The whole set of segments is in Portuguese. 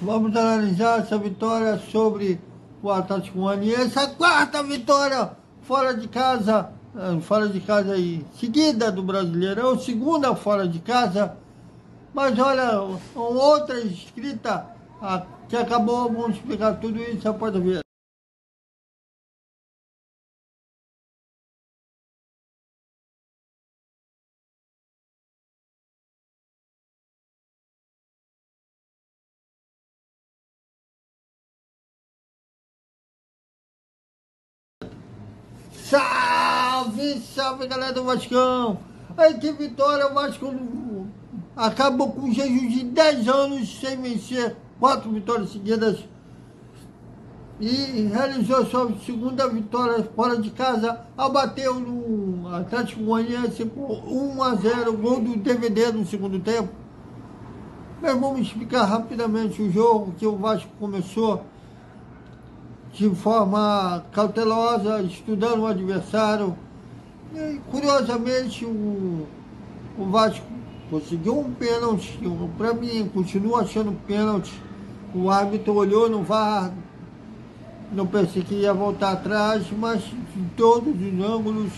Vamos analisar essa vitória sobre o Atlético Goianiense, a quarta vitória fora de casa e seguida do Brasileirão, segunda fora de casa, mas olha, outra escrita que acabou, vamos explicar tudo isso após a ver. Salve, salve galera do Vascão! Aí que vitória, o Vasco acabou com um jejum de 10 anos sem vencer, 4 vitórias seguidas e realizou sua segunda vitória fora de casa, abateu no Atlético Goianiense por 1-0, gol do DVD no segundo tempo. Mas vamos explicar rapidamente o jogo, que o Vasco começou de forma cautelosa, estudando o adversário. E, curiosamente, o Vasco conseguiu um pênalti. Para mim, continuo achando pênalti. O árbitro olhou no VAR, não pensei que ia voltar atrás, mas em todos os ângulos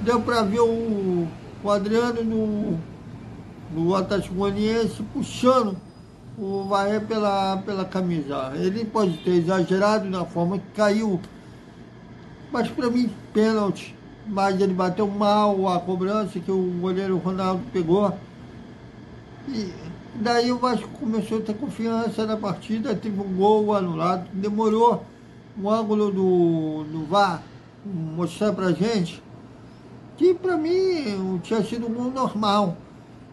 deu para ver o Adriano no Atlético Goianiense puxando o Varé pela camisa. Ele pode ter exagerado na forma que caiu, mas para mim pênalti. Mas ele bateu mal a cobrança que o goleiro Ronaldo pegou. E daí o Vasco começou a ter confiança na partida, teve um gol anulado, demorou um ângulo do VAR mostrar pra gente que para mim tinha sido um gol normal,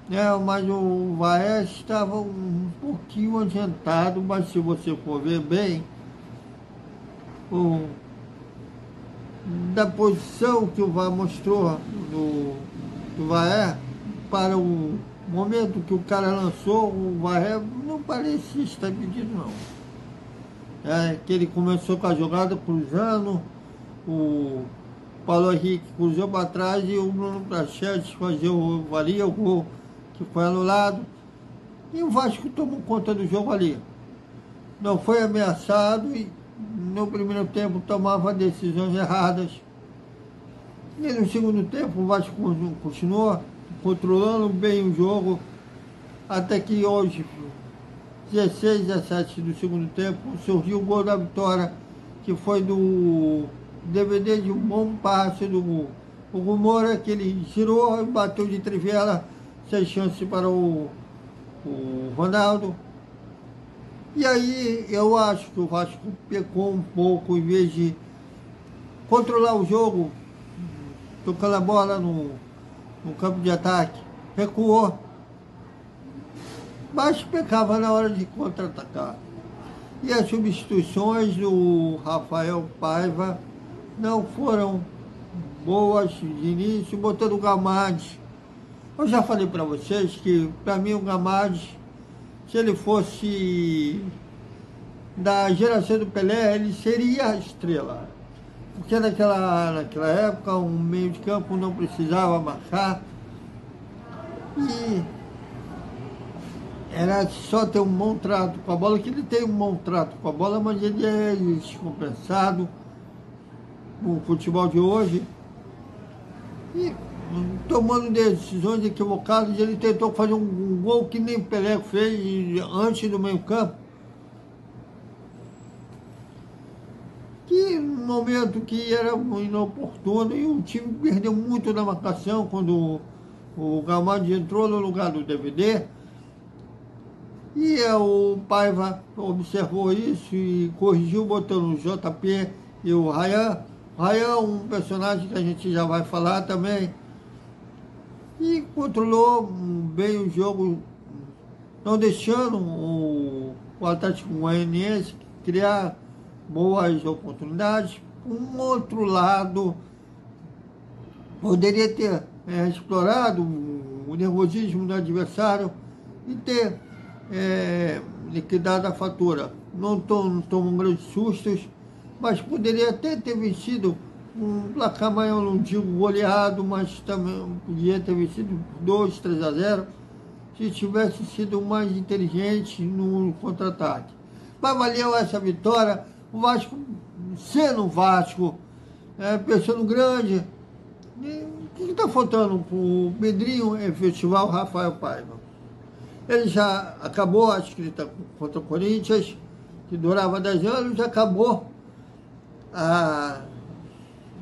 né? Mas o Vaes estava um pouquinho adiantado, mas se você for ver bem, da posição que o VAR mostrou do Vaes para o momento que o cara lançou, o Vaes não parecia estar impedido não. Que ele começou com a jogada cruzando, o Paulo Henrique cruzou para trás e o Bruno Prachetes valia o gol que foi anulado. E o Vasco tomou conta do jogo ali. Não foi ameaçado e no primeiro tempo tomava decisões erradas. E no segundo tempo o Vasco continuou controlando bem o jogo, até que hoje, 16, 17 do segundo tempo, surgiu o gol da vitória, que foi do DVD de um bom passe do Hugo Moura, que ele girou e bateu de trivela, sem chance para o Ronaldo. E aí eu acho que o Vasco pecou um pouco, em vez de controlar o jogo, tocando a bola no campo de ataque, recuou, mas pecava na hora de contra-atacar. E as substituições do Rafael Paiva não foram boas de início, botando o Gamades. Eu já falei para vocês que, para mim, o Gamades, se ele fosse da geração do Pelé, ele seria a estrela. Porque naquela época, um meio de campo não precisava marcar. E era só ter um bom trato com a bola, que ele tem um bom trato com a bola, mas ele é descompensado no futebol de hoje. E tomando decisões equivocadas, ele tentou fazer um gol que nem o Pelé fez antes do meio campo. Que no momento que era inoportuno, e o time perdeu muito na marcação quando o Gamades entrou no lugar do DVD. E o Paiva observou isso e corrigiu, botando o JP e o Ryan. Ryan, um personagem que a gente já vai falar também. E controlou bem o jogo, não deixando o Atlético Goianiense criar boas oportunidades. Um outro lado, poderia ter explorado o nervosismo do adversário e ter liquidado a fatura. Não tomam grandes sustos, mas poderia até ter vencido um placar maior, não digo goleado, mas também podia ter vencido 2, 3-0. se tivesse sido mais inteligente no contra-ataque. Mas valeu essa vitória, o Vasco sendo o Vasco, pensando grande. E o que está faltando para o Pedrinho é festival Rafael Paiva. Ele já acabou a escrita contra o Corinthians, que durava 10 anos, já acabou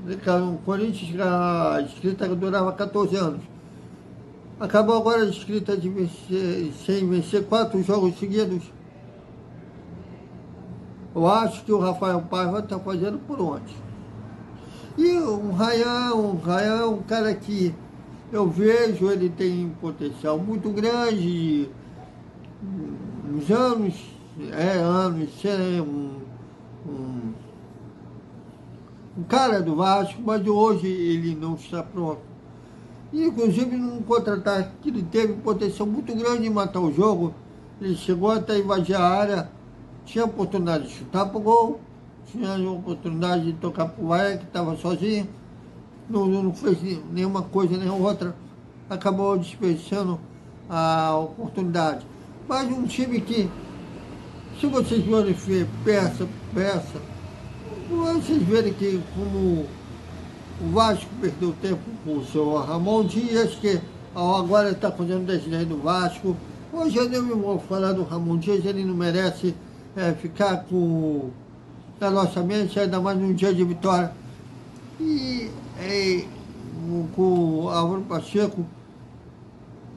o Corinthians, a escrita durava 14 anos. Acabou agora a escrita de vencer, sem vencer 4 jogos seguidos. Eu acho que o Rafael Paiva está fazendo por onde. E o Ryan é um cara que eu vejo, ele tem um potencial muito grande, uns anos, ser um cara do Vasco, mas hoje ele não está pronto. E, inclusive, num contra-ataque que ele teve potencial muito grande de matar o jogo, ele chegou até invadir a área, tinha oportunidade de chutar para o gol, tinha oportunidade de tocar para o Vaia, que estava sozinho, não fez nenhuma coisa nem outra, acabou desperdiçando a oportunidade. Mas um time que, se vocês forem ver peça, vocês verem que como o Vasco perdeu tempo com o seu Ramon Dias, que agora está fazendo desenho do Vasco. Hoje eu nem vou falar do Ramon Dias, ele não merece ficar na nossa mente, ainda mais num dia de vitória. E com o Álvaro Pacheco,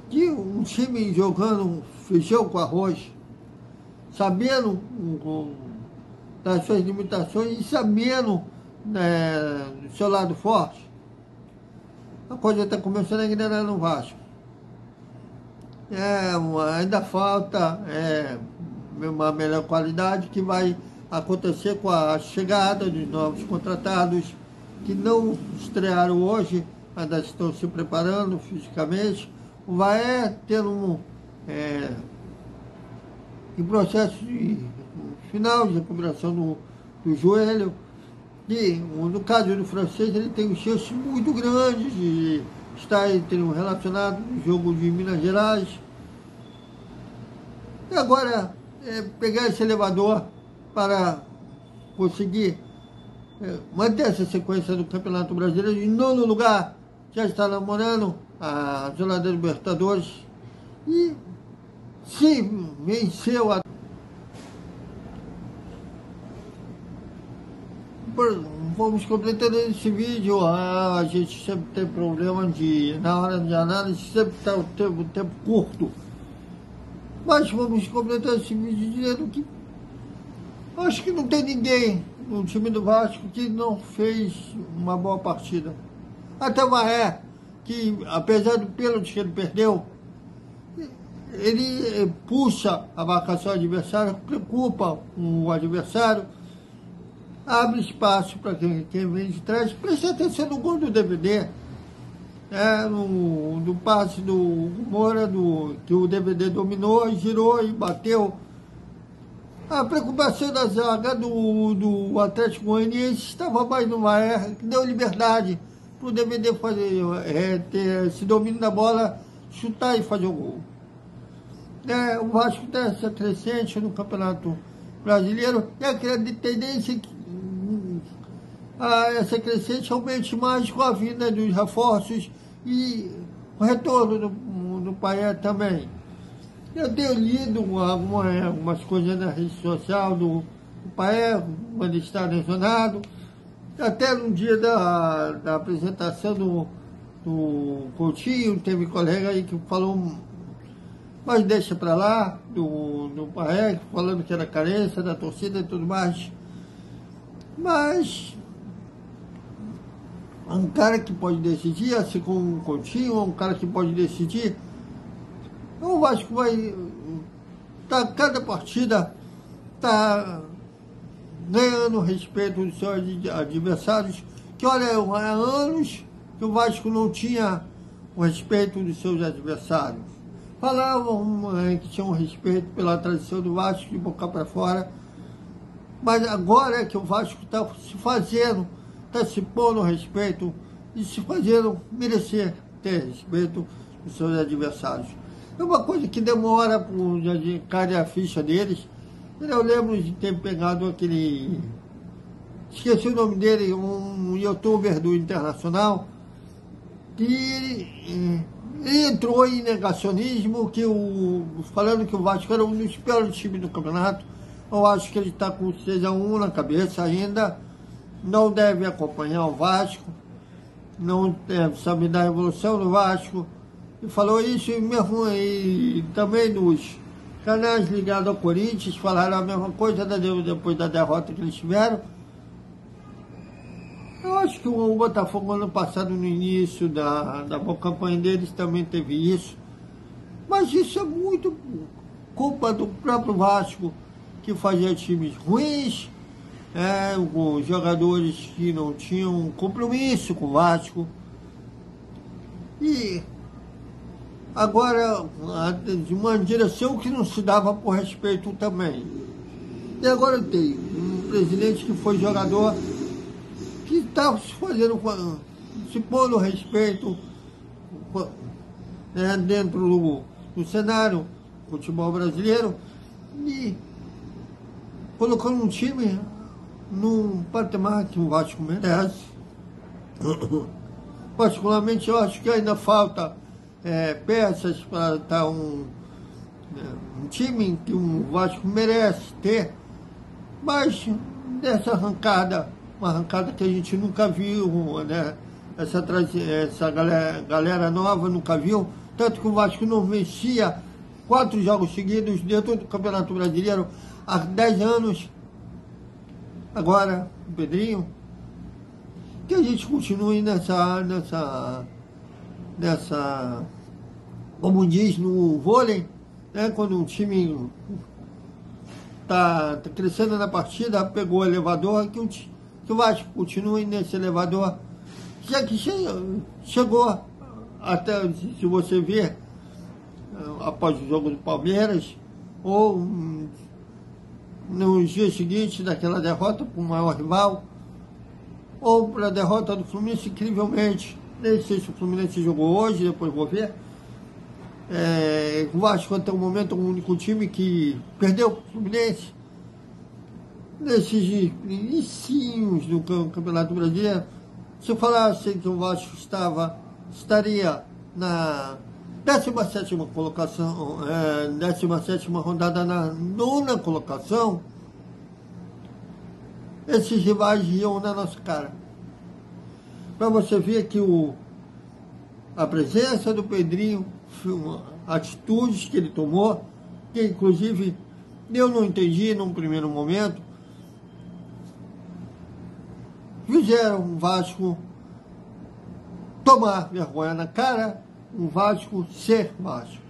que um time jogando feijão com arroz, sabendo das suas limitações e sabendo do seu lado forte, a coisa está começando a engrenar no Vasco. Ainda falta uma melhor qualidade, que vai acontecer com a chegada dos novos contratados, que não estrearam hoje, ainda estão se preparando fisicamente. Vai tendo em processo final de recuperação do joelho. E no caso do francês, ele tem um chance muito grande de estar relacionado no jogo de Minas Gerais. E agora, pegar esse elevador para conseguir manter essa sequência do Campeonato Brasileiro. Em nono lugar, já está namorando a zona da Libertadores. E se venceu vamos completando esse vídeo. A gente sempre tem problema na hora de análise, sempre está o tempo curto. Mas vamos completar esse vídeo dizendo que acho que não tem ninguém no time do Vasco que não fez uma boa partida. Até o Maé, que apesar do pênalti que ele perdeu, ele puxa a marcação adversária, preocupa o adversário, abre espaço para quem vem de trás. Preste atenção no gol do DVD, no passe do Moura, que o DVD dominou, girou e bateu. A preocupação da zaga do Atlético Goianiense estava mais no Maé, que deu liberdade para o DVD ter esse domínio da bola, chutar e fazer o gol. O Vasco está essa crescente no Campeonato Brasileiro, e a tendência que essa crescente aumente mais com a vinda dos reforços e o retorno do Payet também. Eu tenho lido algumas coisas na rede social do Payet, quando ele está lesionado. Até no dia da apresentação do Coutinho, teve colega aí que falou, mas deixa para lá, do Payet, falando que era carência da torcida e tudo mais. Mas um cara que pode decidir, assim como o Coutinho, um cara que pode decidir. O Vasco vai cada partida está ganhando respeito dos seus adversários, que olha, há anos que o Vasco não tinha o respeito dos seus adversários. Falavam que tinham respeito pela tradição do Vasco de boca para fora, mas agora é que o Vasco está se fazendo, está se pondo respeito e se fazendo merecer ter respeito dos seus adversários. É uma coisa que demora para cair a ficha deles. Eu lembro de ter pegado aquele... Esqueci o nome dele, um youtuber do Internacional, que ele entrou em negacionismo, falando que o Vasco era um dos piores times do campeonato. Eu acho que ele está com 6-1 na cabeça ainda, não deve acompanhar o Vasco, não deve saber da evolução do Vasco. E falou isso mesmo, e também nos canais ligados ao Corinthians falaram a mesma coisa depois da derrota que eles tiveram. Eu acho que o Botafogo ano passado, no início da boa campanha deles, também teve isso. Mas isso é muito culpa do próprio Vasco, que fazia times ruins, com jogadores que não tinham compromisso com o Vasco. E agora, de uma direção que não se dava por respeito também. E agora tem um presidente que foi jogador, que está se pondo respeito dentro do cenário do futebol brasileiro e colocando um time num patamar que o Vasco merece. Particularmente, eu acho que ainda falta peças para estar um time que o Vasco merece ter, mas dessa arrancada, uma arrancada que a gente nunca viu, né? Essa galera nova nunca viu, tanto que o Vasco não vencia 4 jogos seguidos dentro do Campeonato Brasileiro há 10 anos. Agora, o Pedrinho, que a gente continue nessa como diz no vôlei, né? Quando um time tá crescendo na partida, pegou o elevador, que o Vasco continue nesse elevador, já que chegou até, se você ver, após o jogo do Palmeiras, ou nos dias seguintes daquela derrota para o maior rival, ou para a derrota do Fluminense, incrivelmente, nem sei se o Fluminense jogou hoje, depois vou ver. O Vasco até o momento é o único time que perdeu para o Fluminense. Nesses inicinhos do Campeonato Brasileiro, se eu falasse que o Vasco estaria na 17ª colocação, 17ª rodada, na 9ª colocação, esses rivais iam na nossa cara. Para você ver que a presença do Pedrinho, atitudes que ele tomou, que inclusive eu não entendi num primeiro momento, fizeram o Vasco tomar vergonha na cara, o Vasco ser Vasco.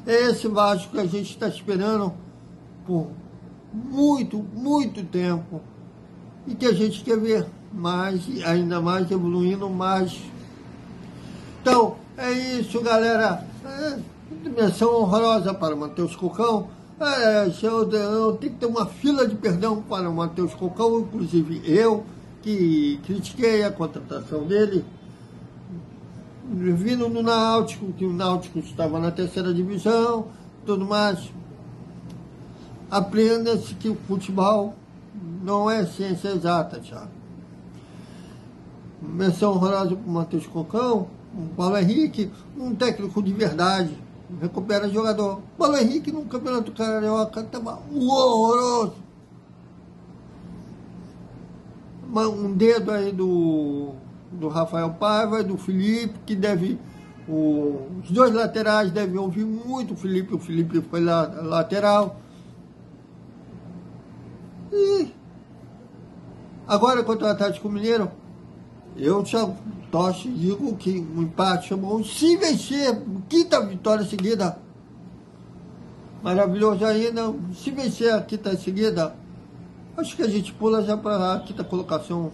É esse Vasco que a gente está esperando por muito, muito tempo e que a gente quer ver mais, ainda mais, evoluindo mais. Então, é isso, galera. Menção honrosa para o Matheus Cocão. Eu tenho que ter uma fila de perdão para o Matheus Cocão, inclusive eu, que critiquei a contratação dele, vindo no Náutico, que o Náutico estava na 3ª divisão, tudo mais. Aprenda-se que o futebol não é ciência exata, Thiago. Menção honrosa para o Matheus Cocão, o Paulo Henrique, um técnico de verdade, recupera jogador. O Paulo Henrique no Campeonato Carioca estava horroroso. Um dedo aí do Rafael Paiva, do Felipe, que deve... Os dois laterais devem ouvir muito o Felipe foi lateral. E agora, contra o Atlético Mineiro, eu torço e digo que um empate é bom. Se vencer, 5ª vitória seguida, maravilhoso ainda. Se vencer a 5ª seguida, acho que a gente pula já para a 5ª colocação.